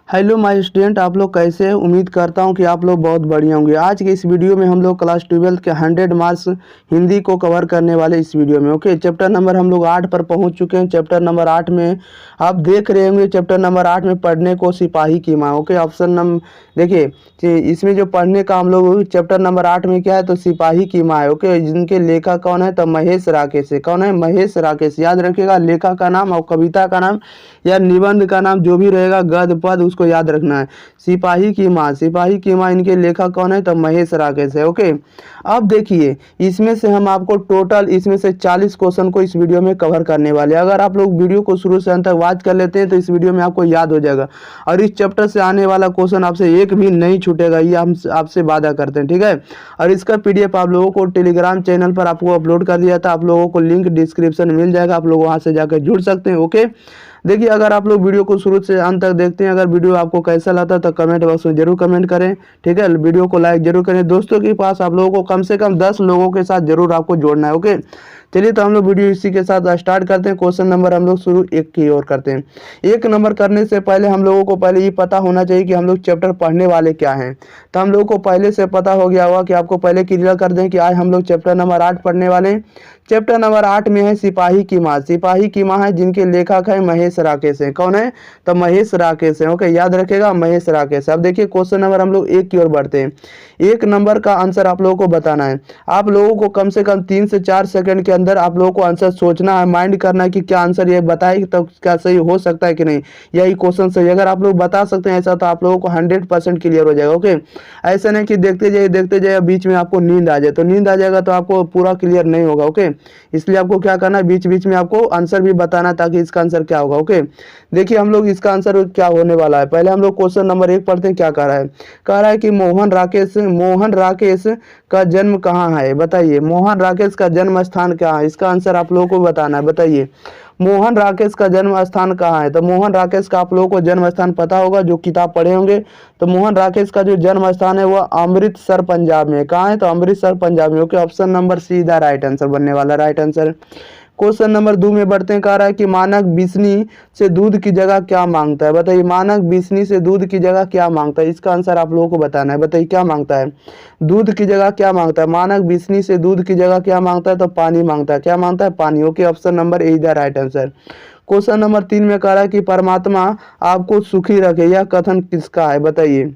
Hello my student, आप लोग कैसे हैं। उम्मीद करता हूं कि आप लोग बहुत बढ़िया होंगे। आज के इस वीडियो में हम लोग क्लास 12 के 100 मार्क्स हिंदी को कवर करने वाले इस वीडियो में। ओके, चैप्टर नंबर हम लोग 8 पर पहुंच चुके हैं। चैप्टर नंबर 8 में आप देख रहे होंगे, चैप्टर नंबर 8 में पढ़ने को सिपाही की माँ। ओके, ऑप्शन नंबर देखिए, इसमें जो पढ़ने का हम लोग चैप्टर नंबर 8 में क्या है तो सिपाही की माँ है। ओके, जिनके लेखक कौन है तो महेश राकेश है। कौन है? महेश राकेश। याद रखिएगा, लेखक का नाम और कविता का नाम या निबंध का नाम जो भी रहेगा, गद्य पद, उसको याद रखना है। सिपाही की माँ, सिपाही की माँ, इनके लेखक कौन है तो महेश राकेश है। ओके, अब देखिए, इसमें से हम आपको टोटल इसमें से 40 क्वेश्चन को इस वीडियो में कवर करने वाले हैं। अगर आप लोग वीडियो को शुरू से अंत तक वॉच कर लेते हैं तो इस वीडियो में आपको याद हो जाएगा और इस चैप्टर से आने वाला क्वेश्चन आपसे एक भी नहीं छूटेगा, ये हम आपसे वादा करते हैं। ठीक है, और इसका पीडीएफ आप लोगों को टेलीग्राम चैनल पर आपको अपलोड कर दिया था। आप लोगों को लिंक डिस्क्रिप्शन मिल जाएगा, आप लोग वहां से जाकर जुड़ सकते हैं। ओके, देखिए, अगर आप लोग वीडियो को शुरू से अंत तक देखते हैं, अगर वीडियो आपको कैसा लगता है तो कमेंट बॉक्स में जरूर कमेंट करें। ठीक है, वीडियो को लाइक जरूर करें। दोस्तों के पास आप लोगों को कम से कम 10 लोगों के साथ जरूर आपको जोड़ना है। ओके, चलिए तो हम लोग वीडियो इसी के साथ स्टार्ट करते हैं। क्वेश्चन नंबर हम लोग शुरू 1 की ओर करते हैं। 1 नंबर करने से पहले हम लोगों को पहले ये पता होना चाहिए कि हम लोग चैप्टर पढ़ने वाले क्या हैं। तो हम लोगों को पहले से पता हो गया होगा कि आपको पहले क्लियर कर दें कि आज हम लोग चैप्टर नंबर 8 पढ़ने वाले हैं। चैप्टर नंबर 8 में है सिपाही की माँ। सिपाही की माँ है, जिनके लेखक है महेश राकेश है। कौन है तो महेश राकेश है। ओके, याद रखेगा, महेश राकेश। अब देखिए, क्वेश्चन नंबर हम लोग 1 की ओर बढ़ते हैं। 1 नंबर का आंसर आप लोगों को बताना है। आप लोगों को कम से कम 3 से 4 सेकंड के अंदर आप लोगों को आंसर सोचना है, माइंड करना है कि क्या आंसर ये बताए तो क्या सही हो सकता है कि नहीं, यही क्वेश्चन सही। अगर आप लोग बता सकते हैं ऐसा तो आप लोगों को 100% क्लियर हो जाएगा। ओके, ऐसा नहीं कि देखते जाइए बीच में आपको नींद आ जाए, तो नींद आ जाएगा तो आपको पूरा क्लियर नहीं होगा। ओके, इसलिए आपको क्या करना है, बीच बीच में आपको आंसर भी बताना ताकि इसका आंसर क्या होगा। ओके, देखिए, हम लोग इसका आंसर क्या होने वाला है। पहले हम लोग क्वेश्चन नंबर 1 पढ़ते हैं। क्या कह रहा है कि मोहन राकेश का जन्म कहाँ है, बताइए। मोहन राकेश का जन्म स्थान क्या है, इसका आंसर आप लोगों को बताना है। बताइए, मोहन राकेश का जन्म स्थान कहाँ है। तो मोहन राकेश का आप लोगों को जन्म स्थान पता होगा, जो किताब पढ़े होंगे। तो मोहन राकेश का जो जन्म स्थान है वह अमृतसर पंजाब में। कहाँ है तो अमृतसर पंजाब में। Okay, option number C the right answer बनने वाला, राइट आंसर। क्वेश्चन नंबर 2 में बढ़ते हैं। कह रहा है कि मानक बिस्नी से दूध की जगह क्या मांगता है। बताइए, मानक बिस्नी से दूध की जगह क्या मांगता है, इसका आंसर आप लोगों को बताना है। बताइए, क्या मांगता है, दूध की जगह क्या मांगता है। मानक बिस्नी से दूध की जगह क्या मांगता है तो पानी मांगता है। क्या मांगता है, पानी। Okay, option number A the right answer. Question number 3 में कह रहा है कि परमात्मा आपको सुखी रखे, यह कथन किसका है। बताइए,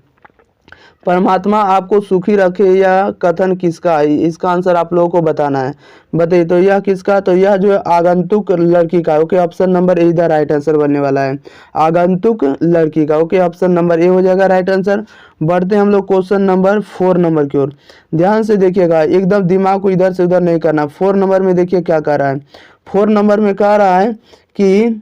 परमात्मा आपको सुखी रखे यह कथन किसका है, इसका आंसर आप लोगों को बताना है। बताइए, तो यह किसका, तो यह जो है आगंतुक लड़की का। Okay, option number A the right answer बनने वाला है, आगंतुक लड़की का। ओके, ऑप्शन नंबर ए हो जाएगा राइट आंसर। बढ़ते हैं हम लोग क्वेश्चन नंबर 4 नंबर की ओर। ध्यान से देखिएगा, एकदम दिमाग को इधर से उधर नहीं करना। 4 नंबर में देखिए क्या कह रहा है। 4 नंबर में कह रहा है कि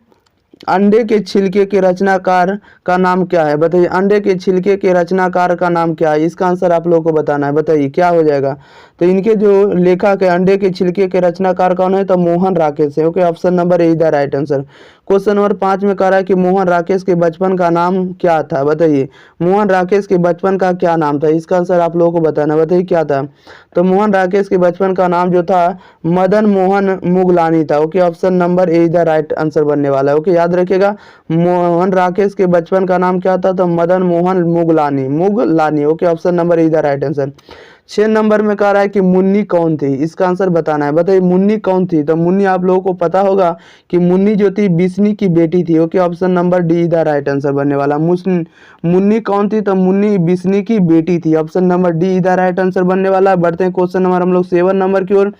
अंडे के छिलके के रचनाकार का नाम क्या है। बताइए, अंडे के छिलके के रचनाकार का नाम क्या है, इसका आंसर आप लोगों को बताना है। बताइए, क्या हो जाएगा। तो इनके जो लेखक है अंडे के छिलके के रचनाकार कौन है तो मोहन राकेश है। Okay, option number A the right answer. Question number 5 में कह रहा है कि मोहन राकेश के बचपन का नाम क्या था। बताइए, मोहन राकेश के बचपन का क्या नाम था, इसका आंसर आप लोगों को बताना है। बताइए, क्या था। तो मोहन राकेश के बचपन का नाम जो था मदन मोहन मुगलानी था। Okay, option number A the right answer बनने वाला है। ओके, याद रखिएगा, मोहन राकेश के बचपन का नाम क्या था तो Madan Mohan Mugalani. Okay, option number A the right answer. 6 number में कह रहा है कि मुन्नी कौन थी, इसका आंसर बताना है। बताइए, मुन्नी कौन थी। तो मुन्नी आप लोगों को पता होगा कि मुन्नी जो थी बिस्नी की बेटी थी। Okay, option number D the right answer बनने वाला। मुन्नी कौन थी तो मुन्नी बिस्नी की बेटी थी। Option number D the right answer बनने वाला है। बढ़ते हैं क्वेश्चन नंबर हम लोग 7 नंबर की ओर।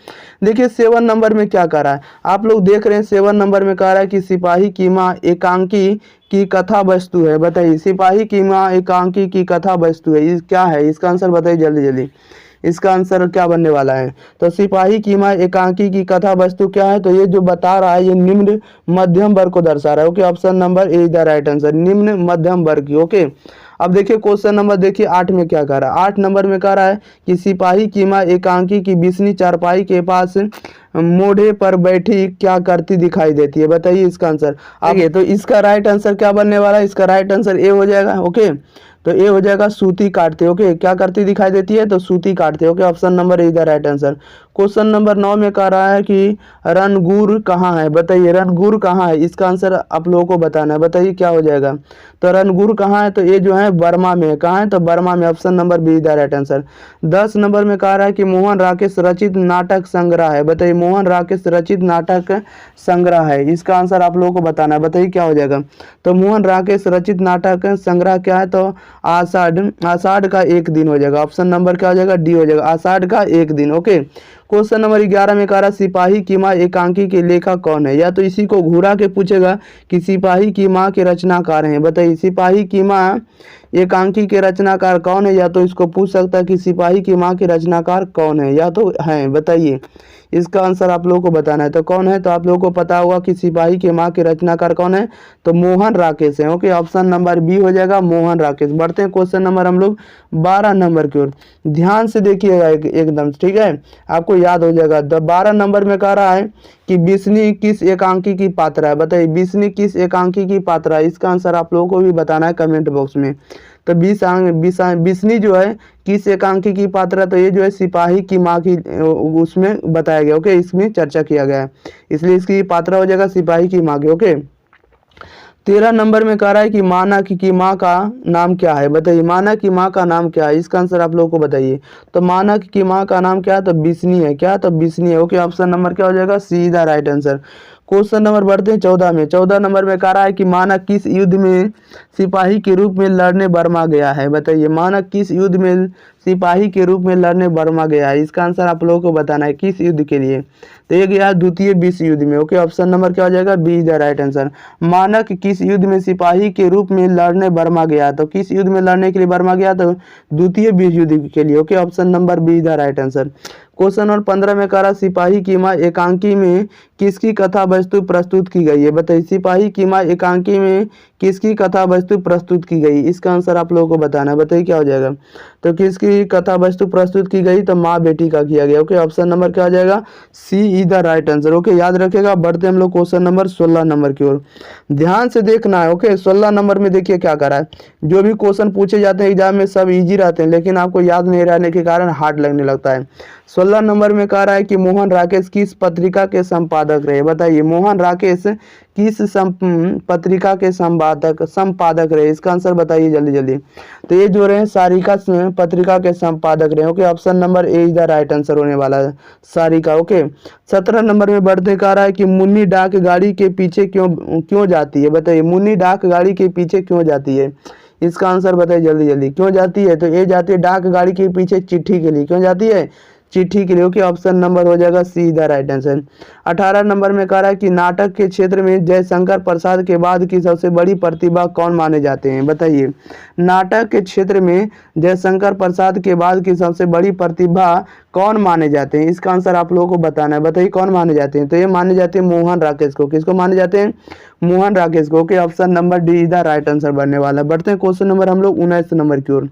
देखिए, 7 नंबर में क्या कह रहा है, आप लोग देख रहे हैं। 7 नंबर में कह रहा है कि सिपाही की माँ एकांकी की कथा वस्तु है। बताइए, सिपाही की माँ एकांकी की कथा वस्तु है, इस क्या है, इसका आंसर बताइए जल्दी जल्दी। इसका आंसर क्या बनने वाला है। तो सिपाही की माँ एकांकी की कथा वस्तु क्या है, तो ये जो बता रहा है ये निम्न मध्यम वर्ग को दर्शा रहा है। Okay, option number A the right answer, निम्न मध्यम वर्ग की। ओके, अब देखिए क्वेश्चन नंबर देखिए 8 में क्या कह रहा है। 8 नंबर में कह रहा है कि सिपाही की माँ एकांकी की बिस्नी चारपाई के पास मोढ़े पर बैठी क्या करती दिखाई देती है। बताइए इसका आंसर। आगे तो इसका राइट आंसर क्या बनने वाला है, इसका राइट आंसर ए हो जाएगा। ओके, तो ए हो जाएगा सूती काटते। ओके, क्या करती दिखाई देती है, तो सूती काटते। Okay, option number is the right answer. Question number 9 में कह रहा है कि रणगुर कहाँ है, बताइए रणगुर कहाँ है, इसका आंसर आप लोगों को बताना है। बताइए क्या हो जाएगा, तो रणगुर कहाँ है, तो ये जो है बर्मा में है। कहाँ है, तो बर्मा में। Option number B is the right answer. 10 number में कह रहा है कि मोहन राकेश रचित नाटक संग्रह है। बताइए मोहन राकेश रचित नाटक संग्रह है, इसका आंसर आप लोगों को बताना है। बताइए क्या हो जाएगा, तो मोहन राकेश रचित नाटक संग्रह क्या है, तो आषाढ़, आषाढ़ का एक दिन हो जाएगा। ऑप्शन नंबर क्या हो जाएगा, डी हो जाएगा, आषाढ़ का एक दिन। ओके, क्वेश्चन नंबर 11 में कह रहा सिपाही की माँ एकांकी के लेखक कौन है, या तो इसी को घुरा के पूछेगा कि सिपाही की माँ के रचनाकार हैं। बताइए सिपाही की माँ एकांकी के रचनाकार कौन है, या तो इसको पूछ सकता है कि सिपाही की माँ के रचनाकार कौन है, या तो हैं। बताइए इसका आंसर आप लोगों को बताना है, तो कौन है, तो आप लोगों को पता होगा कि सिपाही की माँ के रचनाकार कौन है, तो मोहन राकेश है। ओके, ऑप्शन नंबर बी हो जाएगा, मोहन राकेश। बढ़ते हैं क्वेश्चन नंबर हम लोग 12 नंबर की ओर, ध्यान से देखिएगा एकदम, ठीक है, आपको याद हो जाएगा। 12 नंबर में कह रहा है कि बिस्नी किस एकांकी की पात्रा है। बताइए बिस्नी किस एकांकी की पात्रा है, इसका आंसर आप लोगों को भी बताना है कमेंट बॉक्स में। तो बिस्नी जो है किस एकांकी की पात्रा, तो ये जो है सिपाही की माँ की उसमें बताया गया। ओके, इसमें चर्चा किया गया है, इसलिए इसकी पात्रा हो जाएगा सिपाही की माँ की। ओके, 13 नंबर में कह रहा है कि मानक की माँ का नाम क्या है। बताइए मानक की माँ का नाम क्या है, इसका आंसर आप लोगों को बताइए। तो मानक की माँ का नाम क्या है, तो बिस्नी है। क्या, तो बिस्नी है। ओके, ऑप्शन नंबर क्या हो जाएगा, सी the right answer. Question number बढ़ते हैं 14 में। 14 नंबर में कह रहा है कि मानक किस युद्ध में सिपाही के रूप में लड़ने बर्मा गया है। बताइए मानक किस युद्ध में सिपाही के रूप में लड़ने बर्मा गया है, इसका आंसर आप लोगों को बताना है, किस युद्ध के लिए, तो ये गया द्वितीय विश्व युद्ध में। ओके, ऑप्शन नंबर क्या हो जाएगा, B is the right answer. मानक किस युद्ध में सिपाही के रूप में लड़ने बर्मा गया, तो किस युद्ध में लड़ने के लिए बर्मा गया, तो द्वितीय विश्व युद्ध के लिए। Okay, option number B is the right answer. Question number 15 में कह रहा सिपाही की माँ एकांकी में किसकी कथा वस्तु प्रस्तुत की गई है। बताइए सिपाही की माँ एकांकी में किसकी कथा वस्तु प्रस्तुत की गई, इसका आंसर आप लोगों को बताना है। बताइए क्या हो जाएगा, तो किसकी कथा वस्तु प्रस्तुत की गई, तो माँ बेटी का किया गया। ओके, ऑप्शन नंबर क्या हो जाएगा, C is the right answer. Okay, याद रखेगा। बढ़ते हम लोग क्वेश्चन नंबर 16 नंबर की ओर, ध्यान से देखना है। ओके, 16 नंबर में देखिए क्या कर रहा है, जो भी क्वेश्चन पूछे जाते हैं एग्जाम में सब इजी रहते हैं, लेकिन आपको याद नहीं रहने के कारण हार्ड लगने लगता है। 16 नंबर में कह रहा है कि मोहन राकेश किस पत्रिका के संपादक रहे। बताइए मोहन राकेश किस पत्रिका के संपादक रहे, इसका आंसर बताइए जल्दी जल्दी। तो ये जो रहे सारिका पत्रिका के संपादक रहे। Okay, option number A is the right answer होने वाला है, सारिका। ओके, 17 नंबर में बढ़ते कह रहा है कि मुन्नी डाक गाड़ी के पीछे क्यों जाती है। बताइए मुन्नी डाक गाड़ी के पीछे क्यों जाती है, इसका आंसर बताइए जल्दी जल्दी, क्यों जाती है, तो ये जाती है डाक गाड़ी के पीछे चिट्ठी के लिए। क्यों जाती है, चिट्ठी के लिए। ओके, ऑप्शन नंबर हो जाएगा सी द राइट आंसर। 18 नंबर में कह रहा है कि नाटक के क्षेत्र में जयशंकर प्रसाद के बाद की सबसे बड़ी प्रतिभा कौन माने जाते हैं। बताइए नाटक के क्षेत्र में जयशंकर प्रसाद के बाद की सबसे बड़ी प्रतिभा कौन माने जाते हैं, इसका आंसर आप लोगों को बताना है। बताइए कौन माने जाते हैं, तो ये माने जाते हैं मोहन राकेश को। किसको माने जाते हैं, मोहन राकेश को। Okay, option number D is the right answer बनने वाला है। बढ़ते हैं क्वेश्चन नंबर हम लोग 19 नंबर की ओर,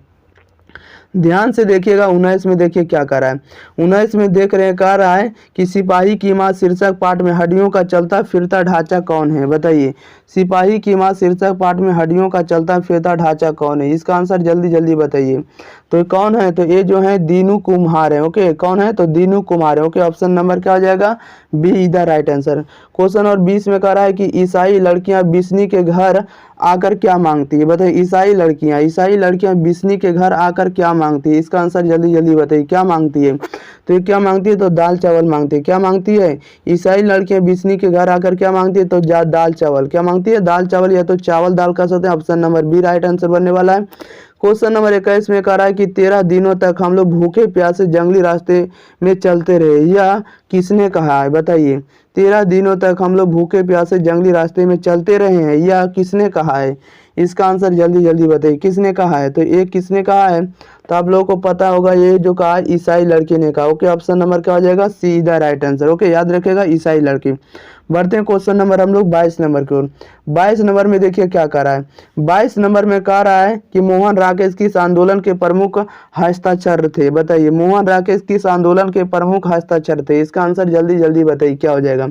ध्यान से देखिएगा। 19 में देखिए क्या कर रहा है, 19 में देख रहे हैं, कह रहा है कि सिपाही की माँ शीर्षक पाठ में हड्डियों का चलता फिरता ढांचा कौन है। बताइए सिपाही की माँ शीर्षक पाठ में हड्डियों का चलता फिरता ढांचा कौन है, इसका आंसर जल्दी जल्दी बताइए। तो कौन है, तो ये जो है दीनू कुम्हार है। ओके, कौन है, तो दीनू कुमार है। ओके, ऑप्शन नंबर क्या हो जाएगा, B is the right answer. Question और 20 में कह रहा है कि ईसाई लड़कियां बिस्नी के घर आकर क्या मांगती है। बताइए ईसाई लड़कियां बिस्नी के घर आकर क्या मांगती है, इसका आंसर जल्दी जल्दी बताइए, क्या मांगती है, तो ये क्या मांगती है, तो दाल चावल मांगती है। क्या मांगती है, ईसाई लड़कियां बिस्नी के घर आकर क्या मांगती है, तो दाल चावल। क्या मांगती है, दाल चावल, या तो चावल दाल कह सकते हैं। Option number B right answer बनने वाला है। क्वेश्चन नंबर 21 में कह रहा है कि 13 दिनों तक हम लोग भूखे प्यासे जंगली रास्ते में चलते रहे, यह किसने कहा है। बताइए 13 दिनों तक हम लोग भूखे प्यासे जंगली रास्ते में चलते रहे हैं, यह किसने कहा है, इसका आंसर जल्दी जल्दी बताइए, किसने कहा है, तो ये किसने कहा है, तो आप लोगों को पता होगा, ये जो कहा ईसाई लड़के ने कहा। ओके, ऑप्शन नंबर क्या हो जाएगा, सी द राइट आंसर। ओके, याद रखेगा ईसाई लड़की। बढ़ते हैं क्वेश्चन नंबर हम लोग 22 नंबर की ओर। 22 नंबर में देखिए क्या कह रहा है, 22 नंबर में कह रहा है कि मोहन राकेश किस आंदोलन के प्रमुख हस्ताक्षर थे। बताइए मोहन राकेश किस आंदोलन के प्रमुख हस्ताक्षर थे, इसका आंसर जल्दी जल्दी बताइए क्या हो जाएगा।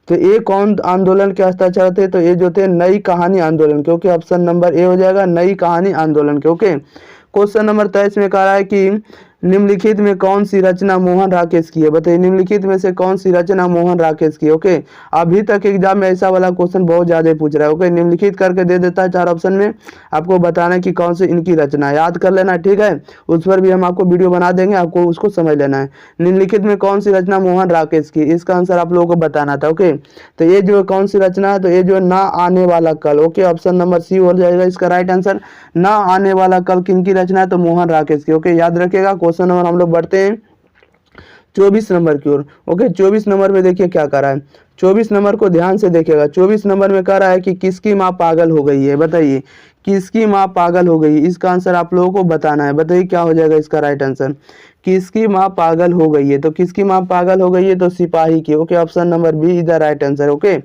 तो ये कौन आंदोलन के हस्ताक्षर थे, तो ये जो थे नई कहानी आंदोलन, क्योंकि ऑप्शन नंबर ए हो जाएगा, नई कहानी आंदोलन के। ओके, क्वेश्चन नंबर 23 में कह रहा है कि निम्नलिखित में कौन सी रचना मोहन राकेश की है। बताइए निम्नलिखित में से कौन सी रचना मोहन राकेश की है। ओके, अभी तक एग्जाम में ऐसा वाला क्वेश्चन बहुत ज्यादा पूछ रहा है। ओके, निम्नलिखित करके दे देता है 4 ऑप्शन में, आपको बताना है कि कौन सी इनकी रचना है, याद कर लेना, ठीक है। उस पर भी हम आपको वीडियो बना देंगे, आपको उसको समझ लेना है। निम्नलिखित में कौन सी रचना मोहन राकेश की, इसका आंसर आप लोगों को बताना था। ओके, तो ये जो कौन सी रचना है, तो ये जो ना आने वाला कल। ओके, ऑप्शन नंबर सी हो जाएगा इसका राइट आंसर। ना आने वाला कल किनकी रचना है, तो मोहन राकेश की। ओके, याद रखिएगा। क्वेश्चन नंबर हम लोग बढ़ते हैं 24 नंबर की ओर। ओके, 24 नंबर में देखिए क्या कर रहा है। 24 नंबर को ध्यान से देखिएगा। 24 नंबर में कह रहा है कि किसकी माँ पागल हो गई है। बताइए किसकी माँ पागल हो गई, इसका आंसर आप लोगों को बताना है। बताइए क्या हो जाएगा इसका राइट आंसर। किसकी माँ पागल हो गई है, तो किसकी माँ पागल हो गई है, तो सिपाही की। Okay, option number B is the right answer. Okay,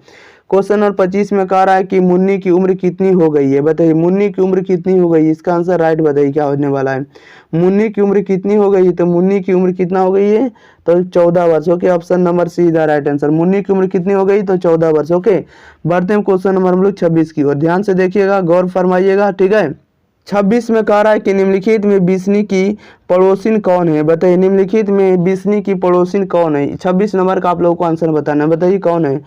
question number 25 में कह रहा है कि मुन्नी की उम्र कितनी हो गई है। बताइए मुन्नी की उम्र कितनी हो गई, इसका आंसर राइट बताइए क्या होने वाला है। मुन्नी की उम्र कितनी हो गई, तो मुन्नी की उम्र कितना हो गई है, तो 14 वर्ष। Okay, option number C the right answer. Munni की उम्र कितनी हो गई, तो 14 वर्ष। ओके, बढ़ते हैं क्वेश्चन नंबर हम लोग 26 की ओर। ध्यान से देखिएगा, गौर फरमाइएगा, ठीक है। 26 में कह रहा है कि निम्नलिखित में बिस्नी की पड़ोसिन कौन है। बताइए निम्नलिखित में बिस्नी की पड़ोसिन कौन है। 26 नंबर का आप लोगों को आंसर बताना है। बताइए कौन है,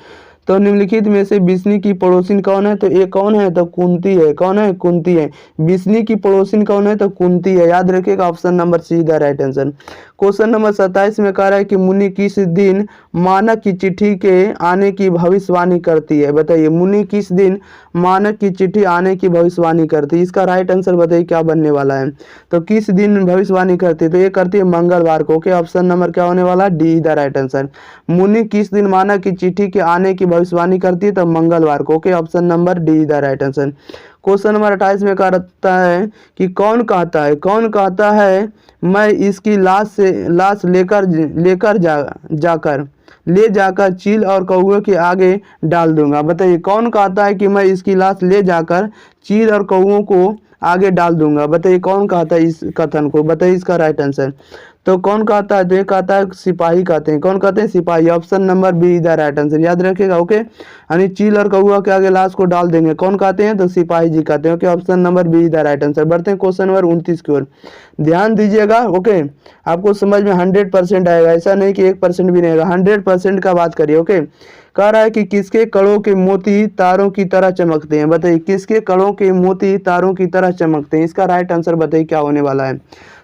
तो निम्नलिखित में से बिस्नी की पड़ोसिन कौन है, तो ये कौन है, तो कुंती है। कौन है, कुंती है। बिस्नी की पड़ोसिन कौन है, तो कुंती है। याद रखिएगा, option number C the right answer. Question number 27 में कह रहा है कि मुनि किस दिन मानक की चिट्ठी के आने की भविष्यवाणी करती है। बताइए मुनि किस दिन मानक की चिट्ठी आने की भविष्यवाणी करती है, इसका राइट आंसर बताइए क्या बनने वाला है। तो किस दिन भविष्यवाणी करती है, तो ये करती है मंगलवार को। ओके, ऑप्शन नंबर क्या होने वाला, डी द राइट आंसर। मुनि किस दिन मानक की चिट्ठी के आने की भविष्यवाणी करती है, तो मंगलवार को। Okay, option number D the right answer. Question number 28 में कहता है कि कौन कहता है मैं इसकी लाश ले जाकर चील और कौवे के आगे डाल दूंगा। बताइए कौन कहता है कि मैं इसकी लाश ले जाकर चील और कौवों को आगे डाल दूंगा। बताइए कौन कहता है इस कथन को, बताइए इसका राइट आंसर। तो कौन कहता है, तो ये कहता है सिपाही कहते हैं। कौन कहते हैं, सिपाही। Option number B is the right answer. याद रखिएगा। ओके, यानी चील और कौवा के आगे लाश को डाल देंगे, कौन कहते हैं, तो सिपाही जी कहते हैं। Okay, option number B is the right answer. बढ़ते हैं क्वेश्चन नंबर 29 की ओर। ध्यान दीजिएगा। ओके, आपको समझ में 100% आएगा, ऐसा नहीं कि 1% भी नहीं आएगा, 100% का बात करिए। ओके, कह रहा है कि किसके कड़ों के मोती तारों की तरह चमकते हैं। बताइए किसके कड़ों के मोती तारों की तरह चमकते हैं, इसका राइट आंसर बताइए क्या होने वाला है।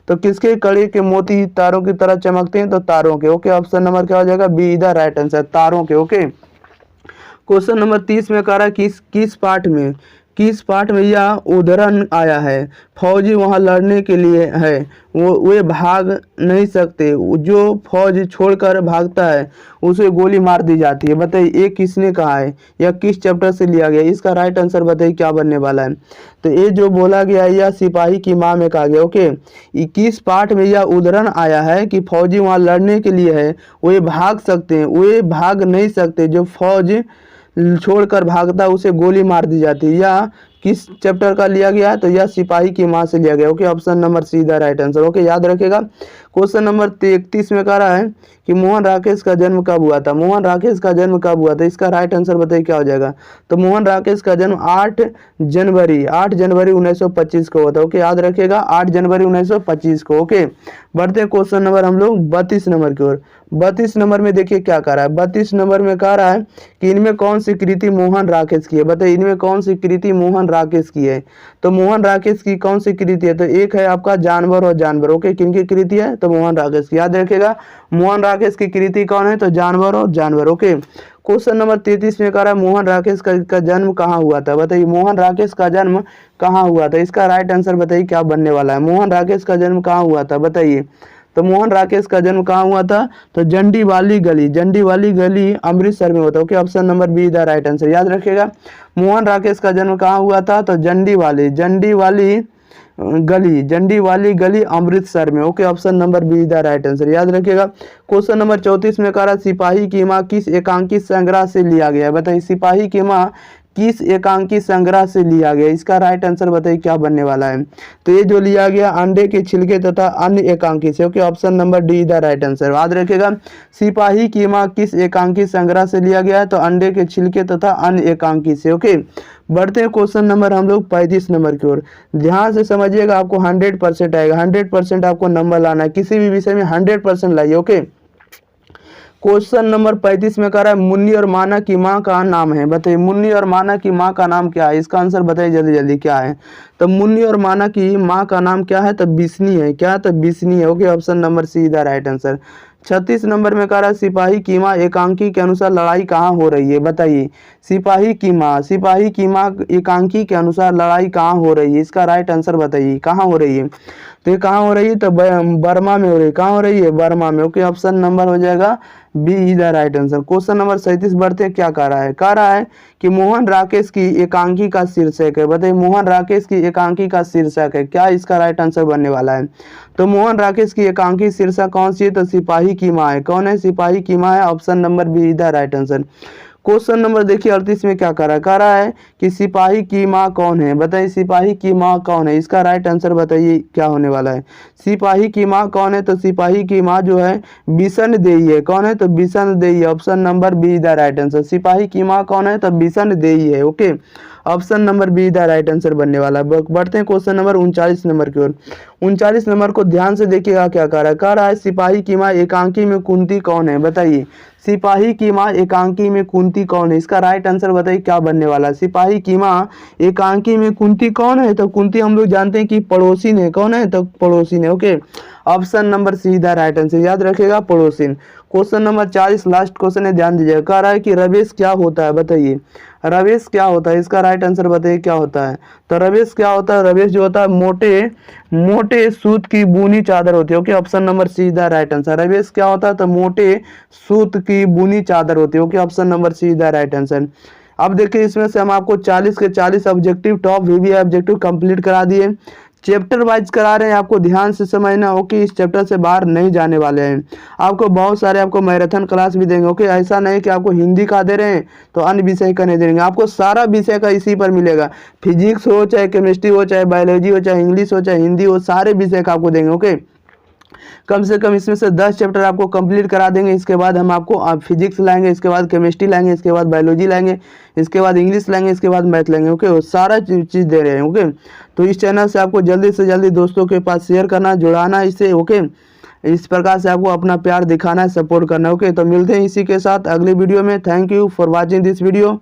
तो किसके कड़े के मोती तारों की तरह चमकते हैं, तो तारों के। ओके, ऑप्शन नंबर क्या हो जाएगा, B is the right answer, तारों के। ओके, क्वेश्चन नंबर 30 में कह रहा है किस पाठ में यह उदाहरण आया है। फौजी वहां लड़ने के लिए है, वे भाग नहीं सकते, जो फौज छोड़कर भागता है उसे गोली मार दी जाती है। बताइए ये किसने कहा है, या किस चैप्टर से लिया गया, इसका राइट आंसर बताइए क्या बनने वाला है। तो ये जो बोला गया यह सिपाही की माँ में कहा गया। ओके, किस पाठ में यह उदाहरण आया है कि फौजी वहां लड़ने के लिए है, वे भाग सकते हैं, वे भाग नहीं सकते, जो फौज छोड़कर भागता उसे गोली मार दी जाती है। या किस चैप्टर का लिया गया है, तो यह सिपाही की माँ से लिया गया। Okay, option number C the right answer. Okay, याद रखेगा। क्वेश्चन नंबर 31 में कह रहा है कि मोहन राकेश का जन्म कब हुआ था। मोहन राकेश का जन्म कब हुआ था, इसका राइट आंसर बताइए क्या हो जाएगा। तो मोहन राकेश का जन्म 8 जनवरी 1925 को हुआ था। ओके, याद रखिएगा 8 जनवरी 1925 को। ओके, बढ़ते हैं क्वेश्चन नंबर हम लोग 32 नंबर की ओर। 32 नंबर में देखिए क्या कह रहा है। 32 नंबर में कह रहा है कि इनमें कौन सी कृति मोहन राकेश की है। बताइए इनमें कौन सी कृति मोहन राकेश की है। तो मोहन राकेश की कौन सी कृति है, तो एक है आपका जानवर और जानवर। ओके, किनकी कृति है, तो मोहन राकेश की। याद रखिएगा मोहन राकेश की कृति कौन है, तो जानवर और जानवर। ओके, क्वेश्चन नंबर 33 में कह रहा है मोहन राकेश का जन्म कहाँ हुआ था। बताइए मोहन राकेश का जन्म कहाँ हुआ था, इसका राइट आंसर बताइए क्या बनने वाला है। मोहन राकेश का जन्म कहाँ हुआ था, बताइए। तो मोहन राकेश का जन्म कहाँ हुआ था, तो जंडी वाली गली अमृतसर में होता है। Okay, option number be the right answer. याद रखिएगा मोहन राकेश का जन्म कहाँ हुआ था, तो जंडी वाली गली अमृतसर में। Okay, option number be the right answer. याद रखिएगा। क्वेश्चन नंबर 34 में कह रहा सिपाही की माँ किस एकांकित संग्रह से लिया गया है। बताइए सिपाही की माँ किस एकांकी संग्रह से लिया गया? इसका राइट आंसर बताइए क्या बनने वाला है। तो ये जो लिया गया अंडे के छिलके तथा अन्य एकांकी से। Okay, option number D the right answer. याद रखिएगा, सिपाही की मां किस एकांकी संग्रह से लिया गया है? तो अंडे के छिलके तथा अन्य एकांकी से। ओके, बढ़ते हैं क्वेश्चन नंबर हम लोग 35 नंबर की ओर। ध्यान से समझिएगा, आपको 100% आएगा। 100% आपको नंबर लाना है, किसी भी विषय में 100% लाइए। ओके, क्वेश्चन नंबर 35 में कह रहा है मुन्नी और माना की माँ का नाम है। बताइए मुन्नी और माना की माँ का नाम क्या है? इसका आंसर बताइए जल्दी जल्दी क्या है। तो मुन्नी और माना की माँ का नाम क्या है? तो बिस्नी है। क्या? तो बिस्नी है। Okay, option number C the right answer. 36 number में कह रहा है सिपाही की माँ एकांकी के अनुसार लड़ाई कहाँ हो रही है? बताइए सिपाही की माँ एकांकी के अनुसार लड़ाई कहाँ हो रही है? इसका राइट आंसर बताइए कहाँ हो रही है। तो ये कहाँ हो रही है? तो बर्मा में हो रही है। कहाँ हो रही है? बर्मा में। ओके, ऑप्शन नंबर हो जाएगा B is the right answer. Question number 37 बढ़ते हैं। क्या कह रहा है? कह रहा है कि मोहन राकेश की एकांकी का शीर्षक है। बताइए मोहन राकेश की एकांकी का शीर्षक है क्या? इसका राइट आंसर बनने वाला है। तो मोहन राकेश की एकांकी शीर्षक कौन सी है? तो सिपाही की माँ है। कौन है? सिपाही की माँ है। Option number B is the right answer. Question number देखिए 38 में क्या कर रहा है? कह रहा है कि सिपाही की माँ कौन है? बताइए सिपाही की माँ कौन है? इसका राइट आंसर बताइए क्या होने वाला है। सिपाही की माँ कौन है? तो सिपाही की माँ जो है बिशन देई है। कौन है? तो बिशन देई है। Option number be the right answer. सिपाही की माँ कौन है? तो बिशन देई है। Okay, option number be the right answer बनने वाला है। बढ़ते हैं क्वेश्चन नंबर 39 नंबर की ओर। 39 नंबर को ध्यान से देखिएगा क्या कह रहा है। कह रहा है सिपाही की माँ एकांकी में कुंती कौन है? बताइए सिपाही की माँ एकांकी में कुंती कौन है? इसका राइट आंसर बताइए क्या बनने वाला है। सिपाही की माँ एकांकी में कुंती कौन है? तो कुंती हम लोग जानते हैं कि पड़ोसिन है। कौन है? तो पड़ोसिन है। Okay, option number C the right answer. याद रखिएगा पड़ोसिन। क्वेश्चन नंबर 40 लास्ट क्वेश्चन है, ध्यान दीजिएगा। कह रहा है कि रवेश क्या होता है? बताइए रवेश क्या होता है? इसका राइट आंसर बताइए क्या होता है। तो रवेश क्या होता है? रवेश जो होता है मोटे मोटे सूत की बुनी चादर होती है। Okay, option number C the right answer. रवेश क्या होता है? तो मोटे सूत की बुनी चादर होती है। Okay, option number C the right answer. अब देखिए इसमें से हम आपको 40 के 40 ऑब्जेक्टिव टॉप वीवी ऑब्जेक्टिव कंप्लीट करा दिए। चैप्टर वाइज करा रहे हैं, आपको ध्यान से समझना। ओके, इस चैप्टर से बाहर नहीं जाने वाले हैं। आपको बहुत सारे आपको मैराथन क्लास भी देंगे। ओके, ऐसा नहीं कि आपको हिंदी का दे रहे हैं तो अन्य विषय का नहीं देंगे। आपको सारा विषय का इसी पर मिलेगा। फिजिक्स हो, चाहे केमिस्ट्री हो, चाहे बायोलॉजी हो, चाहे इंग्लिश हो, चाहे हिंदी हो, सारे विषय का आपको देंगे। ओके, कम से कम इसमें से 10 चैप्टर आपको कंप्लीट करा देंगे। इसके बाद हम आपको फिजिक्स लाएंगे, इसके बाद केमिस्ट्री लाएंगे, इसके बाद बायोलॉजी लाएंगे, इसके बाद इंग्लिश लाएंगे, इसके बाद मैथ लाएंगे। ओके, वो सारा चीज़ दे रहे हैं। ओके, तो इस चैनल से आपको जल्दी से जल्दी दोस्तों के पास शेयर करना, जुड़ाना इससे। ओके, इस प्रकार से आपको अपना प्यार दिखाना है, सपोर्ट करना है। ओके, तो मिलते हैं इसी के साथ अगले वीडियो में। Thank you for watching this video.